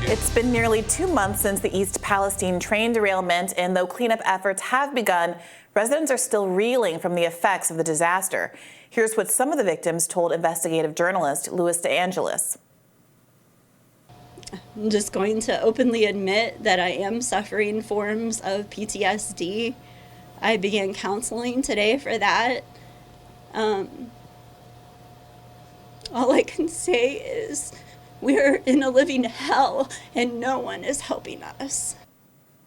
It's been nearly 2 months since the East Palestine train derailment, and though cleanup efforts have begun, residents are still reeling from the effects of the disaster. Here's what some of the victims told investigative journalist Louis DeAngelis. I'm just going to openly admit that I am suffering forms of PTSD. I began counseling today for that. All I can say is we're in a living hell and no one is helping us.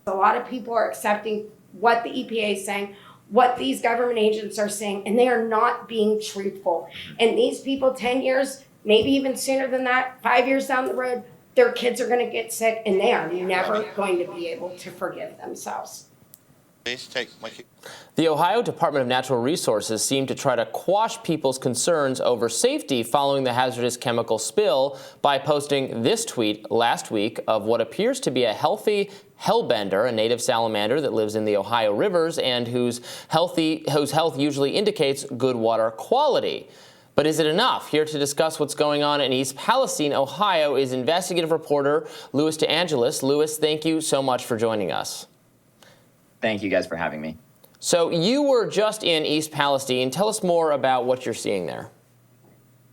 A lot of people are accepting what the EPA is saying, what these government agents are saying, and they are not being truthful. And these people 10 years, maybe even sooner than that, 5 years down the road, their kids are going to get sick and they are never going to be able to forgive themselves. The Ohio Department of Natural Resources seemed to try to quash people's concerns over safety following the hazardous chemical spill by posting this tweet last week of what appears to be a healthy hellbender, a native salamander that lives in the Ohio rivers and whose health usually indicates good water quality. But is it enough? Here to discuss what's going on in East Palestine, Ohio, is investigative reporter Louis DeAngelis. Louis, thank you so much for joining us. Thank you guys for having me. So you were just in East Palestine. Tell us more about what you're seeing there.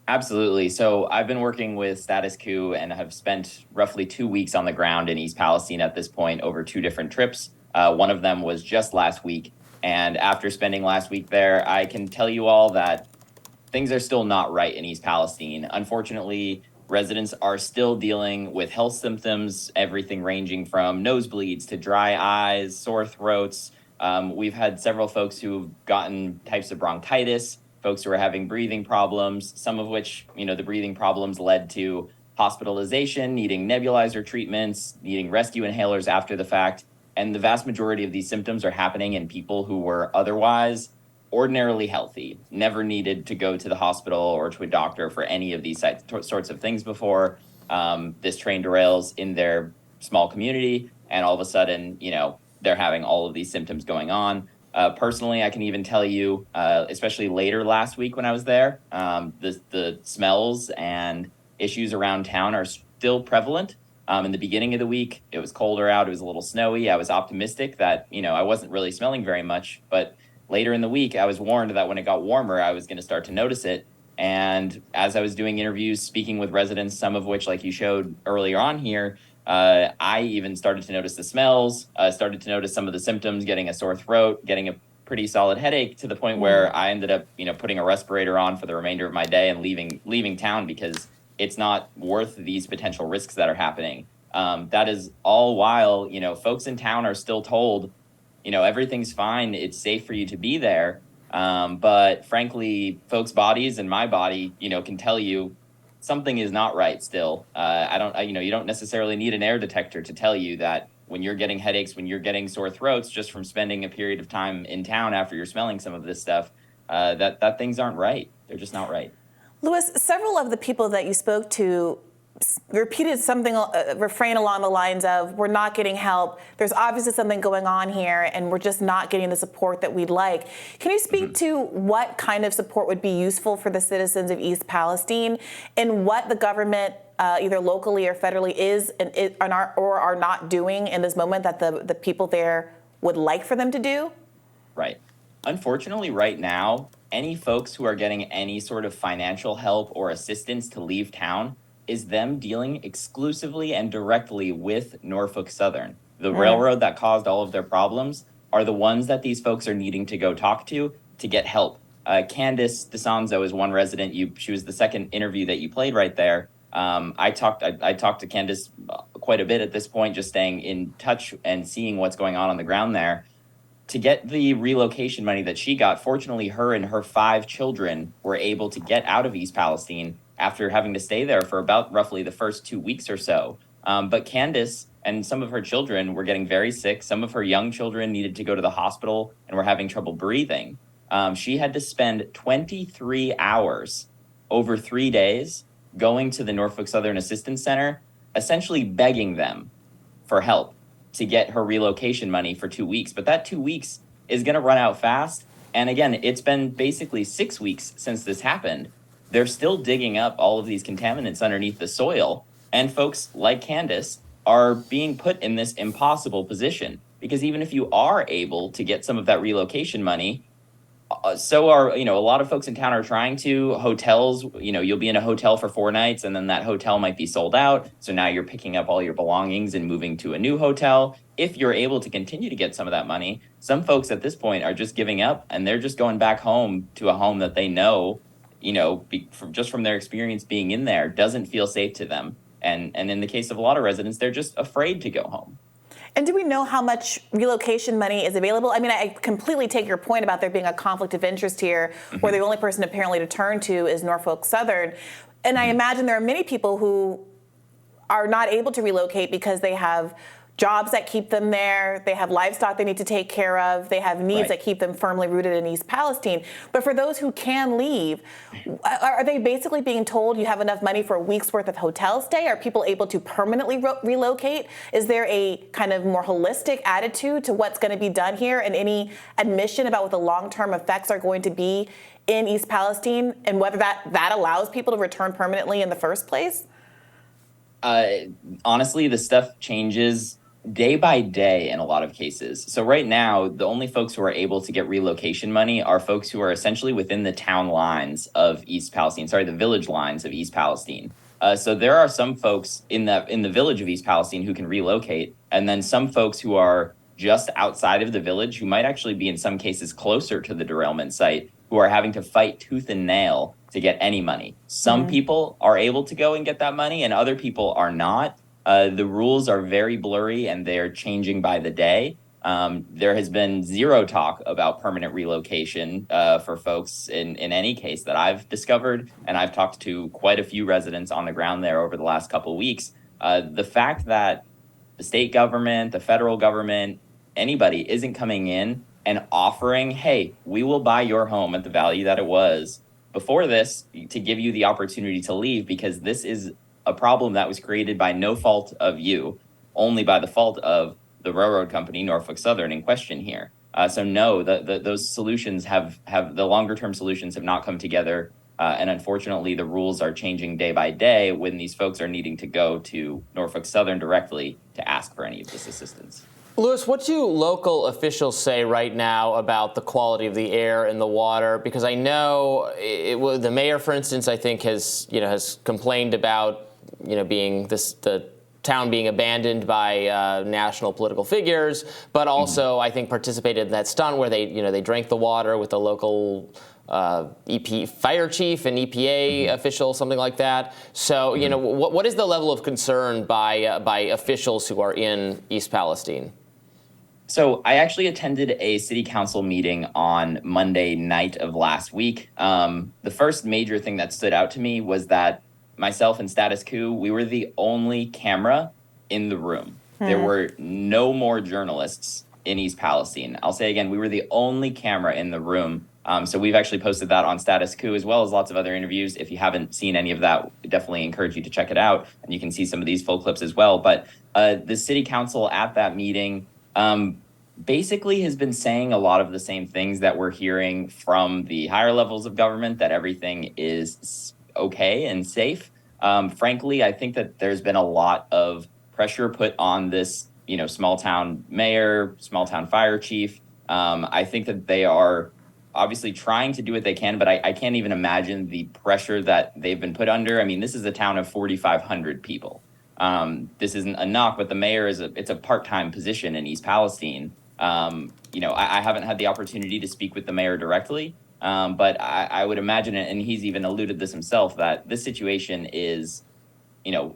Absolutely. So I've been working with Status Quo and have spent roughly 2 weeks on the ground in East Palestine at this point over 2 different trips. One of them was just last week. And after spending last week there, I can tell you all that things are still not right in East Palestine. Unfortunately, residents are still dealing with health symptoms, everything ranging from nosebleeds to dry eyes, sore throats. We've had several folks who've gotten types of bronchitis, folks who are having breathing problems, some of which, the breathing problems led to hospitalization, needing nebulizer treatments, needing rescue inhalers after the fact. And the vast majority of these symptoms are happening in people who were otherwise ordinarily healthy, never needed to go to the hospital or to a doctor for any of these sorts of things before. This train derails in their small community, and all of a sudden, they're having all of these symptoms going on. Personally, I can even tell you, especially later last week when I was there, the smells and issues around town are still prevalent. In the beginning of the week, it was colder out, it was a little snowy. I was optimistic that, I wasn't really smelling very much, but later in the week, I was warned that when it got warmer, I was going to start to notice it. And as I was doing interviews, speaking with residents, some of which, like you showed earlier on here, I even started to notice the smells, started to notice some of the symptoms, getting a sore throat, getting a pretty solid headache, to the point where I ended up, putting a respirator on for the remainder of my day and leaving town because it's not worth these potential risks that are happening. That is all while, folks in town are still told, everything's fine. It's safe for you to be there. But frankly, folks' bodies and my body, can tell you something is not right still. You don't necessarily need an air detector to tell you that when you're getting headaches, when you're getting sore throats, just from spending a period of time in town after you're smelling some of this stuff, that things aren't right. They're just not right. Louis, several of the people that you spoke to repeated something, refrain along the lines of, we're not getting help, there's obviously something going on here, and we're just not getting the support that we'd like. Can you speak to what kind of support would be useful for the citizens of East Palestine, and what the government, either locally or federally, is or are not doing in this moment that the people there would like for them to do? Right. Unfortunately, right now, any folks who are getting any sort of financial help or assistance to leave town is them dealing exclusively and directly with Norfolk Southern. The railroad that caused all of their problems are the ones that these folks are needing to go talk to get help. Candace DeSanzo is one resident. She was the second interview that you played right there. I talked to Candace quite a bit at this point, just staying in touch and seeing what's going on the ground there. To get the relocation money that she got, fortunately, her and her 5 children were able to get out of East Palestine after having to stay there for about roughly the first 2 weeks or so. But Candace and some of her children were getting very sick. Some of her young children needed to go to the hospital and were having trouble breathing. She had to spend 23 hours over 3 days going to the Norfolk Southern Assistance Center, essentially begging them for help to get her relocation money for 2 weeks. But that 2 weeks is going to run out fast. And again, it's been basically 6 weeks since this happened. They're still digging up all of these contaminants underneath the soil. And folks like Candace are being put in this impossible position. Because even if you are able to get some of that relocation money, so are, a lot of folks in town are trying to. Hotels, you'll be in a hotel for 4 nights and then that hotel might be sold out. So now you're picking up all your belongings and moving to a new hotel. If you're able to continue to get some of that money, some folks at this point are just giving up and they're just going back home to a home that they know, from their experience being in there, doesn't feel safe to them. And in the case of a lot of residents, they're just afraid to go home. And do we know how much relocation money is available? I mean, I completely take your point about there being a conflict of interest here, where the only person apparently to turn to is Norfolk Southern. And I imagine there are many people who are not able to relocate because they have jobs that keep them there, they have livestock they need to take care of, they have needs that keep them firmly rooted in East Palestine. But for those who can leave, are they basically being told you have enough money for a week's worth of hotel stay? Are people able to permanently relocate? Is there a kind of more holistic attitude to what's going to be done here, and any admission about what the long-term effects are going to be in East Palestine, and whether that allows people to return permanently in the first place? Honestly, the stuff changes day by day in a lot of cases. So right now, the only folks who are able to get relocation money are folks who are essentially within the town lines of East Palestine, the village lines of East Palestine. So there are some folks in the village of East Palestine who can relocate, and then some folks who are just outside of the village who might actually be in some cases closer to the derailment site, who are having to fight tooth and nail to get any money. Some people are able to go and get that money, and other people are not. The rules are very blurry and they're changing by the day. There has been zero talk about permanent relocation for folks in any case that I've discovered. And I've talked to quite a few residents on the ground there over the last couple of weeks. The fact that the state government, the federal government, anybody isn't coming in and offering, hey, we will buy your home at the value that it was before this to give you the opportunity to leave, because this is a problem that was created by no fault of you, only by the fault of the railroad company, Norfolk Southern, in question here. So no, those solutions have the longer term solutions have not come together. And unfortunately, the rules are changing day by day when these folks are needing to go to Norfolk Southern directly to ask for any of this assistance. Louis, what do local officials say right now about the quality of the air and the water? Because I know the mayor, for instance, I think has complained about being the town being abandoned by national political figures, but also I think participated in that stunt where they drank the water with the local fire chief and EPA official, something like that. So what is the level of concern by officials who are in East Palestine? So I actually attended a city council meeting on Monday night of last week. The first major thing that stood out to me was that myself and Status Quo, we were the only camera in the room. There were no more journalists in East Palestine. I'll say again, we were the only camera in the room. So we've actually posted that on Status Quo, as well as lots of other interviews. If you haven't seen any of that, definitely encourage you to check it out. And you can see some of these full clips as well. But the city council at that meeting basically has been saying a lot of the same things that we're hearing from the higher levels of government, that everything is okay and safe. Frankly, I think that there's been a lot of pressure put on this, small town mayor, small town fire chief. I think that they are obviously trying to do what they can, but I can't even imagine the pressure that they've been put under. I mean, this is a town of 4,500 people. This isn't a knock, but the mayor it's a part-time position in East Palestine. I haven't had the opportunity to speak with the mayor directly, but I would imagine, and he's even alluded this himself, that this situation is,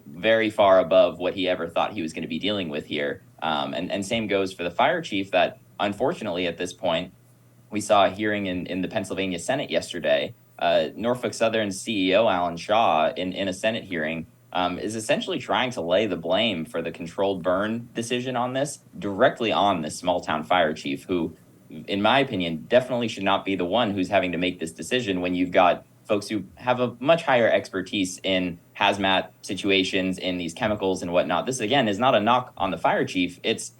very far above what he ever thought he was going to be dealing with here. And same goes for the fire chief, that unfortunately at this point, we saw a hearing in the Pennsylvania Senate yesterday. Norfolk Southern's CEO, Alan Shaw, in a Senate hearing, is essentially trying to lay the blame for the controlled burn decision on this directly on this small town fire chief, who, in my opinion, definitely should not be the one who's having to make this decision when you've got folks who have a much higher expertise in hazmat situations, in these chemicals and whatnot. This, again, is not a knock on the fire chief. It's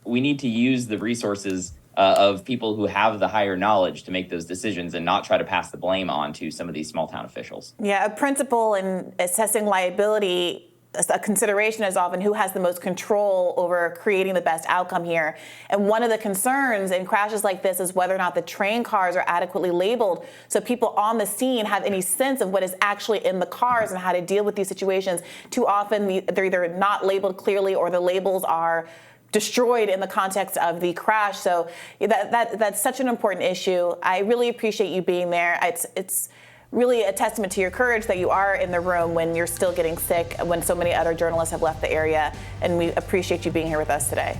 we need to use the resources of people who have the higher knowledge to make those decisions and not try to pass the blame on to some of these small town officials. Yeah, a principle in assessing liability a consideration is often who has the most control over creating the best outcome here. And one of the concerns in crashes like this is whether or not the train cars are adequately labeled so people on the scene have any sense of what is actually in the cars and how to deal with these situations. Too often they're either not labeled clearly or the labels are destroyed in the context of the crash. So that's such an important issue. I really appreciate you being there. It's really a testament to your courage that you are in the room when you're still getting sick, when so many other journalists have left the area. And we appreciate you being here with us today.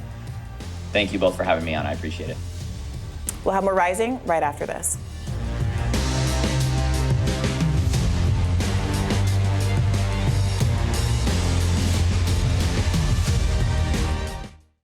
Thank you both for having me on. I appreciate it. We'll have more Rising right after this.